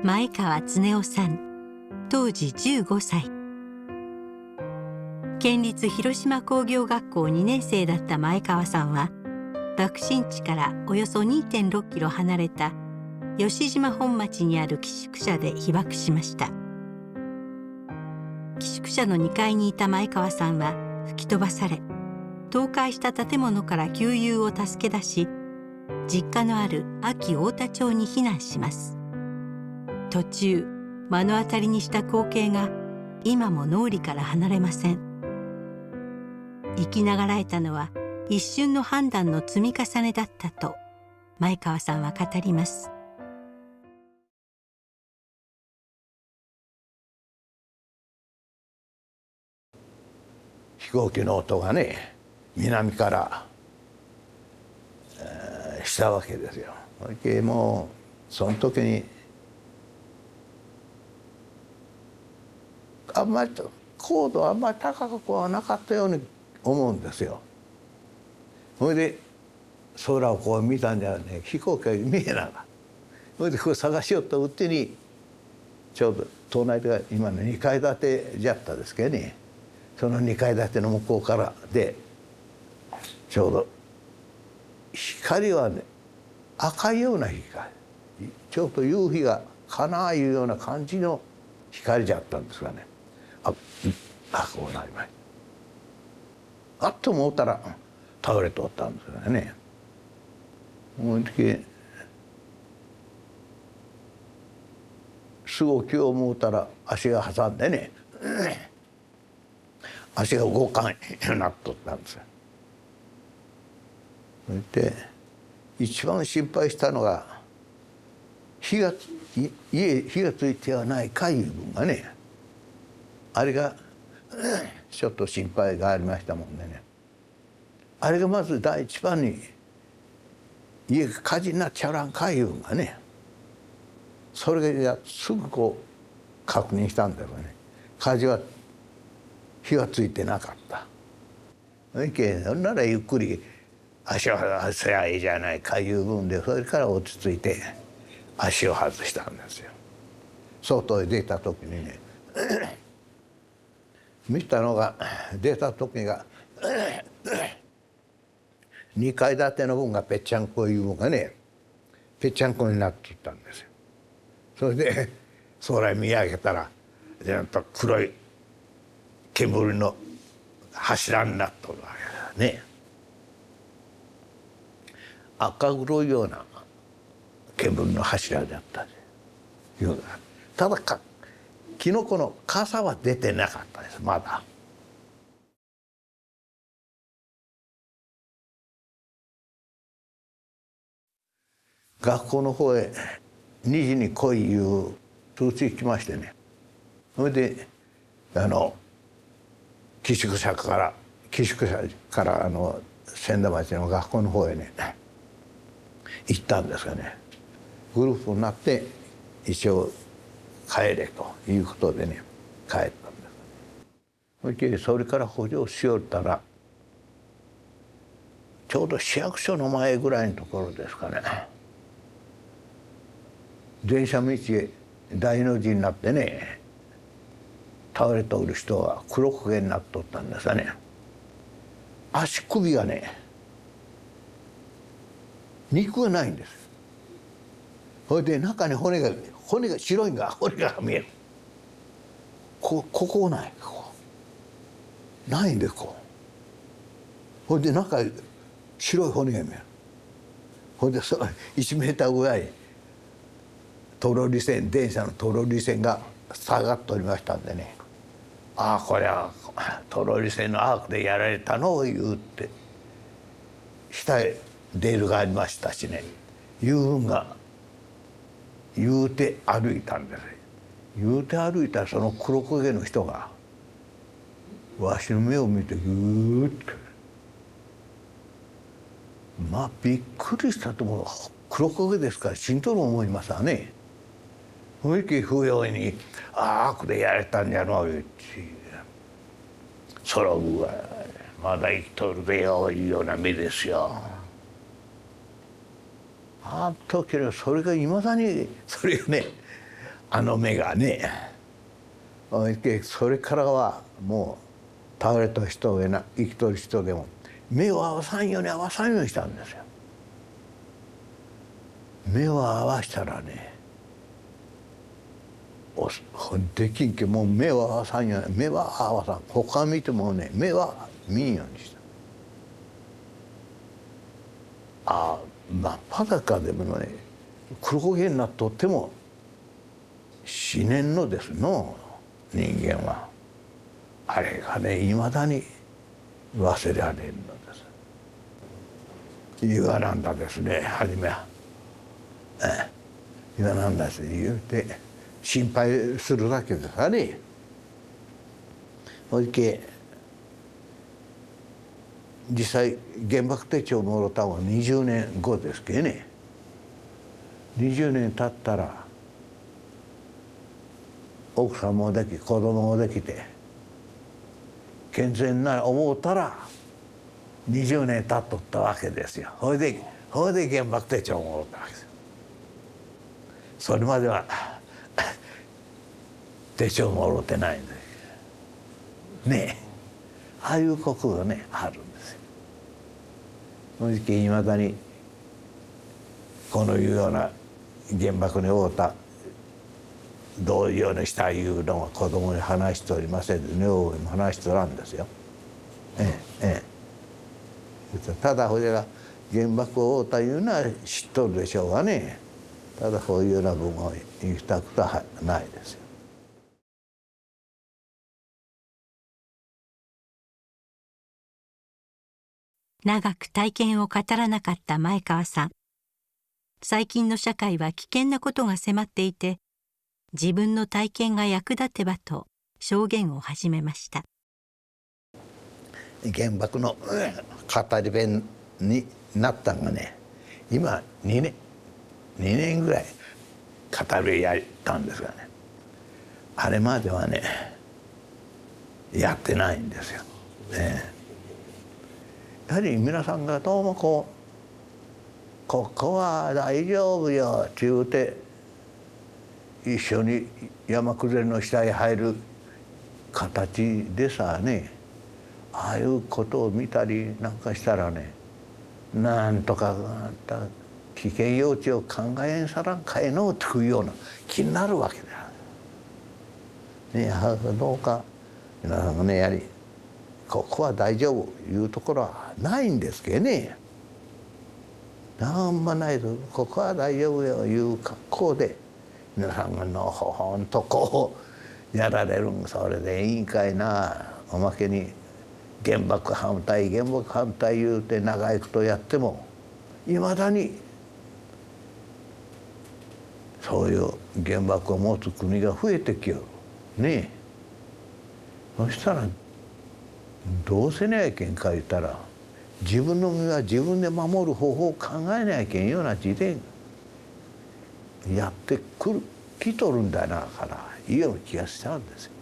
前川恒夫さん、当時15歳。県立広島工業学校2年生だった前川さんは、爆心地からおよそ 2.6 キロ離れた吉島本町にある寄宿舎で被爆しました。寄宿舎の2階にいた前川さんは吹き飛ばされ、倒壊した建物から旧友を助け出し、実家のある安芸太田町に避難します。途中、目の当たりにした光景が今も脳裏から離れません。生きながらえたのは一瞬の判断の積み重ねだったと前川さんは語ります。飛行機の音がね、南から、したわけですよ。もうその時にあんまり高度はあんまり高くはなかったように思うんですよ。それで空をこう見たんじゃね、飛行機が見えなかった。それでこう探しよったうちにちょうど隣が今の2階建てじゃったですけどね、その2階建ての向こうからでちょうど光はね、赤いような光、ちょっと夕日がかないうような感じの光じゃったんですがね、こうなりました。あっと思ったら倒れとったんですよね。その時すぐ起きよう思うたら足が挟んでね、足が動かんようになっとったんですよ。それで一番心配したのが火がついてはないかいう分がね、あれがちょっと心配がありましたもんでね、あれがまず第一番に家が火事になっちゃらんかいう分がね、それがすぐこう確認したんだよね。火がついてなかった。そんならゆっくり足を外せばいいじゃないかいう分で、それから落ち着いて足を外したんですよ。外へ出た時にね、見たのが出た時が2階建ての分がぺっちゃんこいう分がね、ぺっちゃんこになっとったんですよ。それで空へ見上げたらなんと黒い煙の柱になっとるわけだね。赤黒いような煙の柱だったんです。ただキノコの傘は出てなかったです、まだ。学校の方へ2時に来いいう通知来ましてね、それで寄宿舎から千田町の学校の方へね行ったんですがね、グループになって一応帰れということでね帰ったんです。それから補助しよったらちょうど市役所の前ぐらいのところですかね、電車道へ大の字になってね倒れておる人は黒焦げになっとったんですがね、足首がね肉がないんです。それで中に骨が白い骨が見える。ここない、ないんです。ほいで中に白い骨が見える。ほいで1メーターぐらい電車のトロリ線が下がっておりましたんでね、これはトロリ線のアークでやられたのを言うって下へレールがありましたしね、言うて歩いたんです。言うて歩いたらその黒焦げの人がわしの目を見てぐーっと、びっくりしたと思う。黒焦げですから死んとる思いますわね。雰囲気不要にアークでやれたんじゃのうって、その分はまだ生きとるでよいうような目ですよ。あの時のそれがいまだにそれがねあの目がね。それからはもう倒れた人や生きとる人でも目を合わさんように合わさんようにしたんですよ。目を合わしたらねできんけもう目を合わさんように目は合わさん他見てもね目は見んようにした。真っ裸でもね黒焦げになっとっても死ねんのですの人間は。あれがねいまだに忘れられんのです。岩なんだですね初めは。岩なんだし言うて心配するだけですからね。ほいけ実際原爆手帳もろたのは20年後ですけどね。20年経ったら奥さんもでき子供もできて健全な思うたら20年経っとったわけですよ。ほいで原爆手帳をもろったわけですよ。それまでは手帳もろてないんですねえ。ああいうことがねあるんですよ。その時期いまだにこのいうような原爆に遭うたどういうようにしたいうのは子供に話しておりませんで女房にも話しておらんですよ。ただこれが原爆を負うたいうのは知っとるでしょうがね。ただこういうような部分を言いたくはないですよ。長く体験を語らなかった前川さん。最近の社会は危険なことが迫っていて自分の体験が役立てばと証言を始めました。原爆の語り部になったのがね今2年ぐらい語りやったんですがねあれまではねやってないんですよ。やはり皆さんがどうもここは大丈夫よって言うて一緒に山崩れの下へ入る形でさねああいうことを見たりなんかしたらねなんとか危険用地を考えんさらんかえのうというような気になるわけだ。ね、どうか皆さんがねやはりここは大丈夫いうところはないんですけどね。なんもないとここは大丈夫よいう格好で皆さんがのほほんとこうやられるんそれでいいんかいな。おまけに原爆反対言うて長いことやってもいまだにそういう原爆を持つ国が増えてきよるねえ。そしたらどうせねやけんか言ったら自分の身は自分で守る方法を考えなきゃいけんような時代やってきとるんだなからいうような気がしちゃうんですよ。